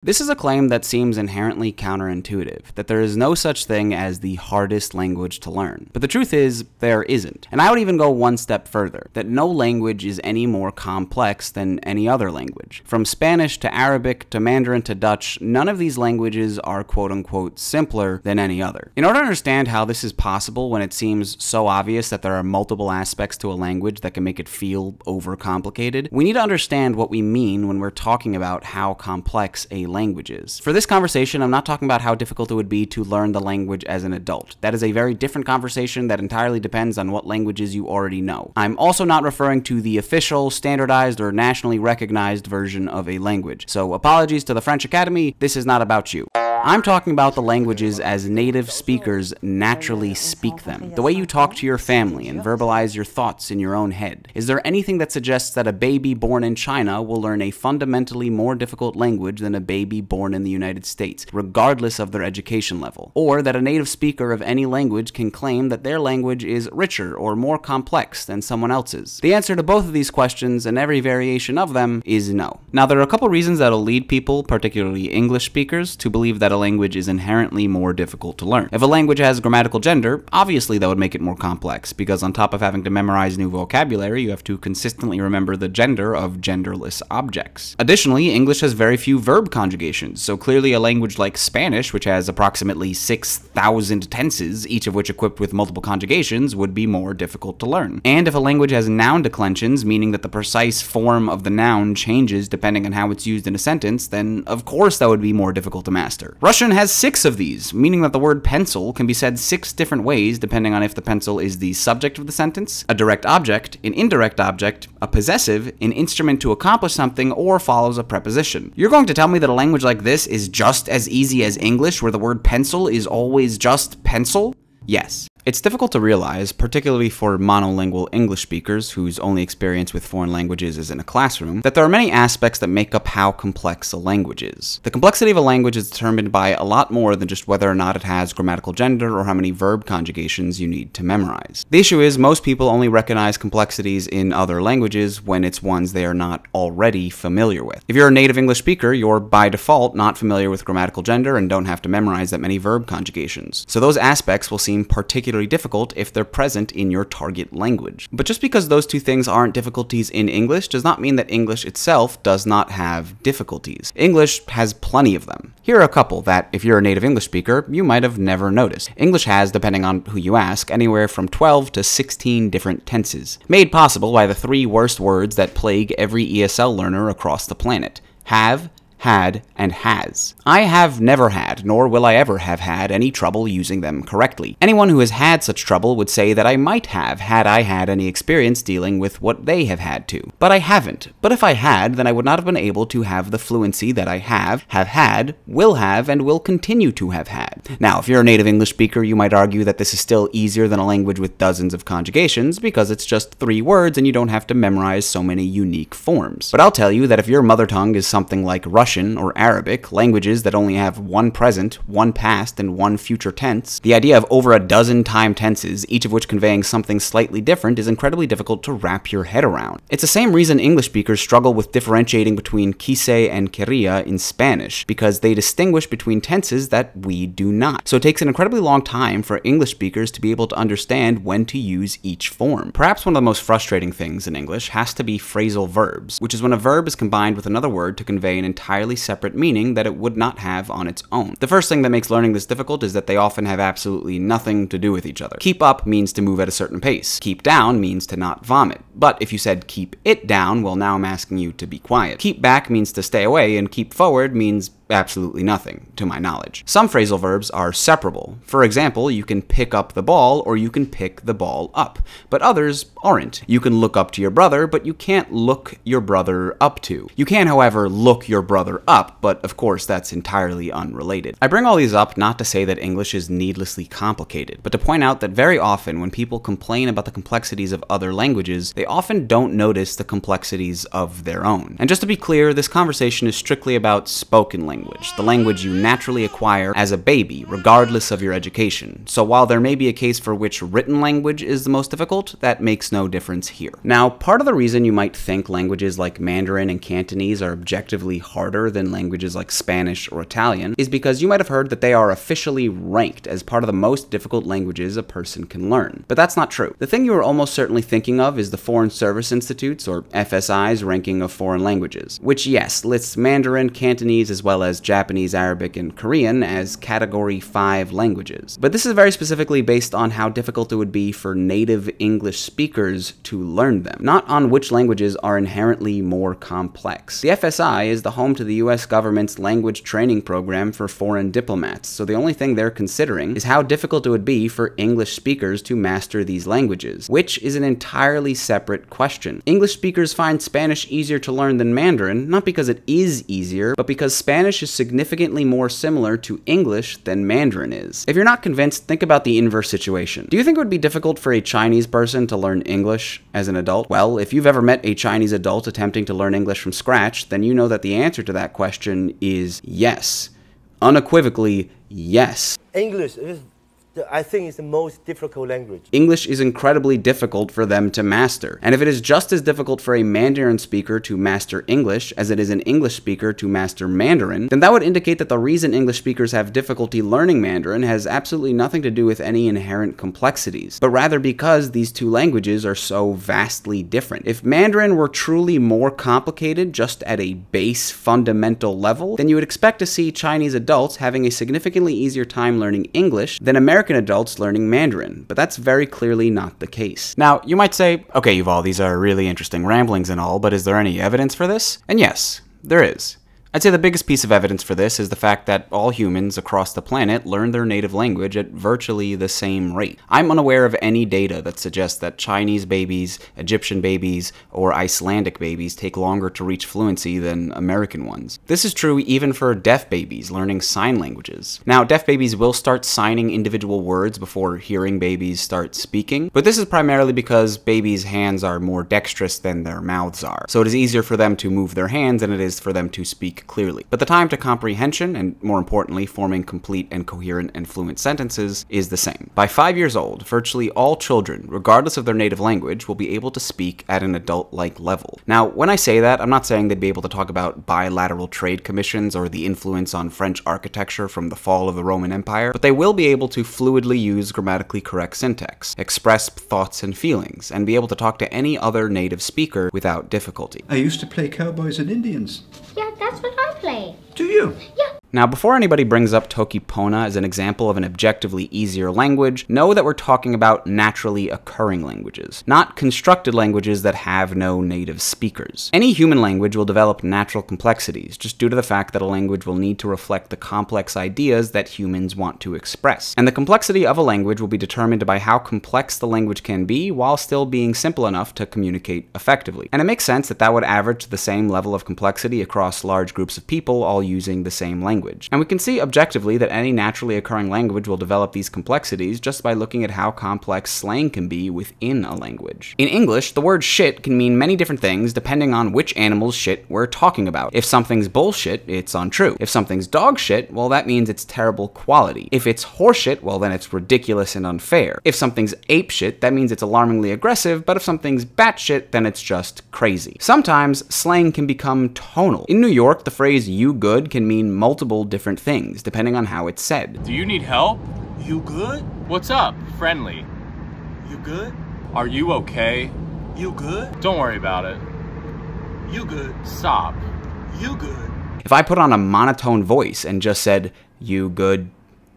This is a claim that seems inherently counterintuitive, that there is no such thing as the hardest language to learn. But the truth is, there isn't. And I would even go one step further, that no language is any more complex than any other language. From Spanish to Arabic to Mandarin to Dutch, none of these languages are quote-unquote simpler than any other. In order to understand how this is possible when it seems so obvious that there are multiple aspects to a language that can make it feel overcomplicated, we need to understand what we mean when we're talking about how complex a languages. For this conversation, I'm not talking about how difficult it would be to learn the language as an adult. That is a very different conversation that entirely depends on what languages you already know. I'm also not referring to the official, standardized, or nationally recognized version of a language. So apologies to the French Academy, this is not about you. I'm talking about the languages as native speakers naturally speak them. The way you talk to your family and verbalize your thoughts in your own head. Is there anything that suggests that a baby born in China will learn a fundamentally more difficult language than a baby born in the United States, regardless of their education level? Or that a native speaker of any language can claim that their language is richer or more complex than someone else's? The answer to both of these questions, and every variation of them, is no. Now, there are a couple reasons that'll lead people, particularly English speakers, to believe that a language is inherently more difficult to learn. If a language has grammatical gender, obviously that would make it more complex, because on top of having to memorize new vocabulary, you have to consistently remember the gender of genderless objects. Additionally, English has very few verb conjugations, so clearly a language like Spanish, which has approximately 6,000 tenses, each of which equipped with multiple conjugations, would be more difficult to learn. And if a language has noun declensions, meaning that the precise form of the noun changes depending on how it's used in a sentence, then of course that would be more difficult to master. Russian has 6 of these, meaning that the word pencil can be said 6 different ways depending on if the pencil is the subject of the sentence, a direct object, an indirect object, a possessive, an instrument to accomplish something, or follows a preposition. You're going to tell me that a language like this is just as easy as English, where the word pencil is always just pencil? Yes. It's difficult to realize, particularly for monolingual English speakers whose only experience with foreign languages is in a classroom, that there are many aspects that make up how complex a language is. The complexity of a language is determined by a lot more than just whether or not it has grammatical gender or how many verb conjugations you need to memorize. The issue is most people only recognize complexities in other languages when it's ones they are not already familiar with. If you're a native English speaker, you're by default not familiar with grammatical gender and don't have to memorize that many verb conjugations. So those aspects will seem particularly difficult if they're present in your target language. But just because those two things aren't difficulties in English does not mean that English itself does not have difficulties. English has plenty of them. Here are a couple that, if you're a native English speaker, you might have never noticed. English has, depending on who you ask, anywhere from 12 to 16 different tenses, made possible by the 3 worst words that plague every ESL learner across the planet: have, had, and has. I have never had, nor will I ever have had, any trouble using them correctly. Anyone who has had such trouble would say that I might have, had I had any experience dealing with what they have had to. But I haven't. But if I had, then I would not have been able to have the fluency that I have had, will have, and will continue to have had. Now, if you're a native English speaker, you might argue that this is still easier than a language with dozens of conjugations, because it's just 3 words and you don't have to memorize so many unique forms. But I'll tell you that if your mother tongue is something like Russian or Arabic, languages that only have 1 present, 1 past, and 1 future tense, the idea of over a dozen time tenses, each of which conveying something slightly different, is incredibly difficult to wrap your head around. It's the same reason English speakers struggle with differentiating between quise and quería in Spanish, because they distinguish between tenses that we do not. So it takes an incredibly long time for English speakers to be able to understand when to use each form. Perhaps one of the most frustrating things in English has to be phrasal verbs, which is when a verb is combined with another word to convey an entirely separate meaning that it would not have on its own. The first thing that makes learning this difficult is that they often have absolutely nothing to do with each other. Keep up means to move at a certain pace. Keep down means to not vomit. But if you said keep it down, well, now I'm asking you to be quiet. Keep back means to stay away, and keep forward means absolutely nothing, to my knowledge. Some phrasal verbs are separable. For example, you can pick up the ball or you can pick the ball up, but others aren't. You can look up to your brother, but you can't look your brother up to. You can, however, look your brother up, but of course that's entirely unrelated. I bring all these up not to say that English is needlessly complicated, but to point out that very often when people complain about the complexities of other languages, they often don't notice the complexities of their own. And just to be clear, this conversation is strictly about spoken language. language, the language you naturally acquire as a baby, regardless of your education. So while there may be a case for which written language is the most difficult, that makes no difference here. Now, part of the reason you might think languages like Mandarin and Cantonese are objectively harder than languages like Spanish or Italian is because you might have heard that they are officially ranked as part of the most difficult languages a person can learn. But that's not true. The thing you are almost certainly thinking of is the Foreign Service Institute's, or FSI's, ranking of foreign languages, which, yes, lists Mandarin, Cantonese, as well as Japanese, Arabic, and Korean as Category 5 languages. But this is very specifically based on how difficult it would be for native English speakers to learn them, not on which languages are inherently more complex. The FSI is the home to the US government's language training program for foreign diplomats, so the only thing they're considering is how difficult it would be for English speakers to master these languages, which is an entirely separate question. English speakers find Spanish easier to learn than Mandarin, not because it is easier, but because Spanish is significantly more similar to English than Mandarin is. If you're not convinced, think about the inverse situation. Do you think it would be difficult for a Chinese person to learn English as an adult? Well, if you've ever met a Chinese adult attempting to learn English from scratch, then you know that the answer to that question is yes. Unequivocally, yes. English is, I think, is the most difficult language. English is incredibly difficult for them to master. And if it is just as difficult for a Mandarin speaker to master English as it is an English speaker to master Mandarin, then that would indicate that the reason English speakers have difficulty learning Mandarin has absolutely nothing to do with any inherent complexities, but rather because these two languages are so vastly different. If Mandarin were truly more complicated just at a base fundamental level, then you would expect to see Chinese adults having a significantly easier time learning English than American adults learning Mandarin, but that's very clearly not the case. Now, you might say, okay, Yuval, these are really interesting ramblings and all, but is there any evidence for this? And yes, there is. I'd say the biggest piece of evidence for this is the fact that all humans across the planet learn their native language at virtually the same rate. I'm unaware of any data that suggests that Chinese babies, Egyptian babies, or Icelandic babies take longer to reach fluency than American ones. This is true even for deaf babies learning sign languages. Now, deaf babies will start signing individual words before hearing babies start speaking, but this is primarily because babies' hands are more dexterous than their mouths are, so it is easier for them to move their hands than it is for them to speak clearly. But the time to comprehension, and more importantly, forming complete and coherent and fluent sentences, is the same. By 5 years old, virtually all children, regardless of their native language, will be able to speak at an adult-like level. Now, when I say that, I'm not saying they'd be able to talk about bilateral trade commissions or the influence on French architecture from the fall of the Roman Empire, but they will be able to fluidly use grammatically correct syntax, express thoughts and feelings, and be able to talk to any other native speaker without difficulty. I used to play cowboys and Indians. Yeah, that's what I play. Do you? Yeah. Now, before anybody brings up Toki Pona as an example of an objectively easier language, know that we're talking about naturally occurring languages, not constructed languages that have no native speakers. Any human language will develop natural complexities, just due to the fact that a language will need to reflect the complex ideas that humans want to express. And the complexity of a language will be determined by how complex the language can be while still being simple enough to communicate effectively. And it makes sense that that would average to the same level of complexity across large groups of people all using the same language. And we can see objectively that any naturally occurring language will develop these complexities just by looking at how complex slang can be within a language. In English, the word shit can mean many different things depending on which animal's shit we're talking about. If something's bullshit, it's untrue. If something's dog shit, well, that means it's terrible quality. If it's horseshit, well, then it's ridiculous and unfair. If something's ape shit, that means it's alarmingly aggressive, but if something's batshit, then it's just crazy. Sometimes, slang can become tonal. In New York, the phrase "you good" can mean multiple different things, depending on how it's said. Do you need help? You good? What's up? Friendly. You good? Are you okay? You good? Don't worry about it. You good? Stop. You good? If I put on a monotone voice and just said, "you good,"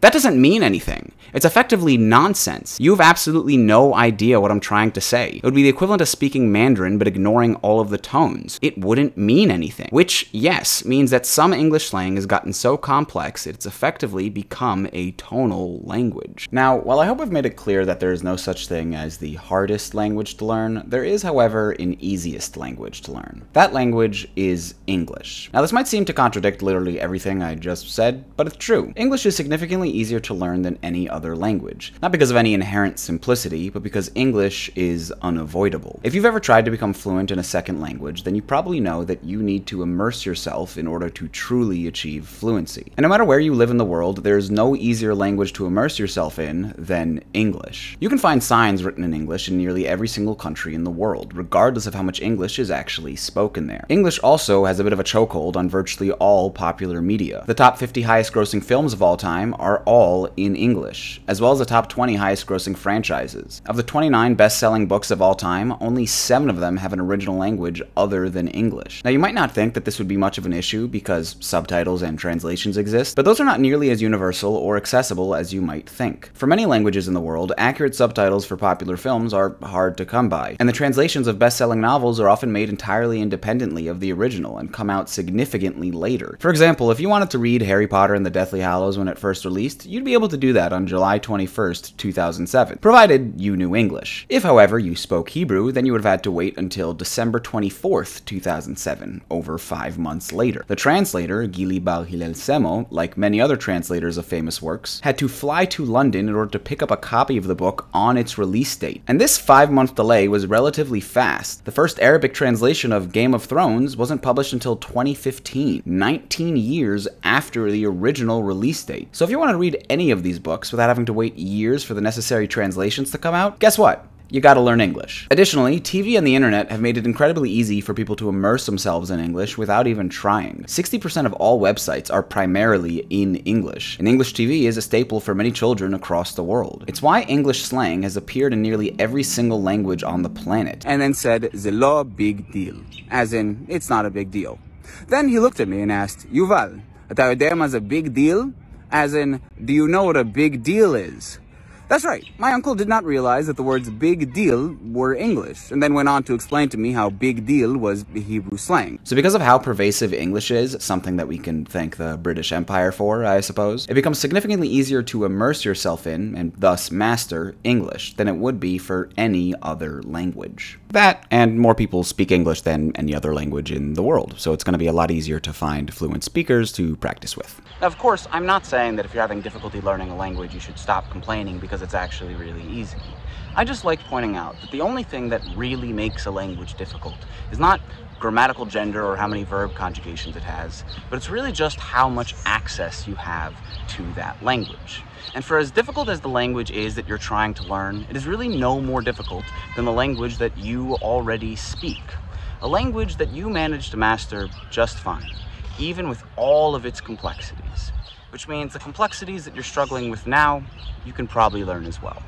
that doesn't mean anything. It's effectively nonsense. You have absolutely no idea what I'm trying to say. It would be the equivalent of speaking Mandarin but ignoring all of the tones. It wouldn't mean anything. Which, yes, means that some English slang has gotten so complex it's effectively become a tonal language. Now, while I hope I've made it clear that there is no such thing as the hardest language to learn, there is, however, an easiest language to learn. That language is English. Now, this might seem to contradict literally everything I just said, but it's true. English is significantly significantly easier to learn than any other language. Not because of any inherent simplicity, but because English is unavoidable. If you've ever tried to become fluent in a second language, then you probably know that you need to immerse yourself in order to truly achieve fluency. And no matter where you live in the world, there's no easier language to immerse yourself in than English. You can find signs written in English in nearly every single country in the world, regardless of how much English is actually spoken there. English also has a bit of a chokehold on virtually all popular media. The top 50 highest grossing films of all time are all in English, as well as the top 20 highest grossing franchises. Of the 29 best-selling books of all time, only 7 of them have an original language other than English. Now, you might not think that this would be much of an issue because subtitles and translations exist, but those are not nearly as universal or accessible as you might think. For many languages in the world, accurate subtitles for popular films are hard to come by, and the translations of best-selling novels are often made entirely independently of the original and come out significantly later. For example, if you wanted to read Harry Potter and the Deathly Hallows when it first released, you'd be able to do that on July 21st, 2007, provided you knew English. If, however, you spoke Hebrew, then you would have had to wait until December 24th, 2007, over 5 months later. The translator, Gili Bar Hillel Semo, like many other translators of famous works, had to fly to London in order to pick up a copy of the book on its release date. And this 5-month delay was relatively fast. The first Arabic translation of Game of Thrones wasn't published until 2015, 19 years after the original release date. So if you want to read any of these books without having to wait years for the necessary translations to come out, guess what? You gotta learn English. Additionally, TV and the internet have made it incredibly easy for people to immerse themselves in English without even trying. 60% of all websites are primarily in English, and English TV is a staple for many children across the world. It's why English slang has appeared in nearly every single language on the planet. And then said, "זה לא big deal," as in, it's not a big deal. Then he looked at me and asked, "Yuval, אתה יודע מה זה big deal?" As in, do you know what a big deal is? That's right, my uncle did not realize that the words big deal were English, and then went on to explain to me how big deal was Hebrew slang. So because of how pervasive English is, something that we can thank the British Empire for, I suppose, it becomes significantly easier to immerse yourself in, and thus master, English than it would be for any other language. That, and more people speak English than any other language in the world, so it's going to be a lot easier to find fluent speakers to practice with. Now, of course, I'm not saying that if you're having difficulty learning a language, you should stop complaining because it's actually really easy. I just like pointing out that the only thing that really makes a language difficult is not grammatical gender or how many verb conjugations it has, but it's really just how much access you have to that language. And for as difficult as the language is that you're trying to learn, it is really no more difficult than the language that you already speak. A language that you manage to master just fine, even with all of its complexities. Which means the complexities that you're struggling with now, you can probably learn as well.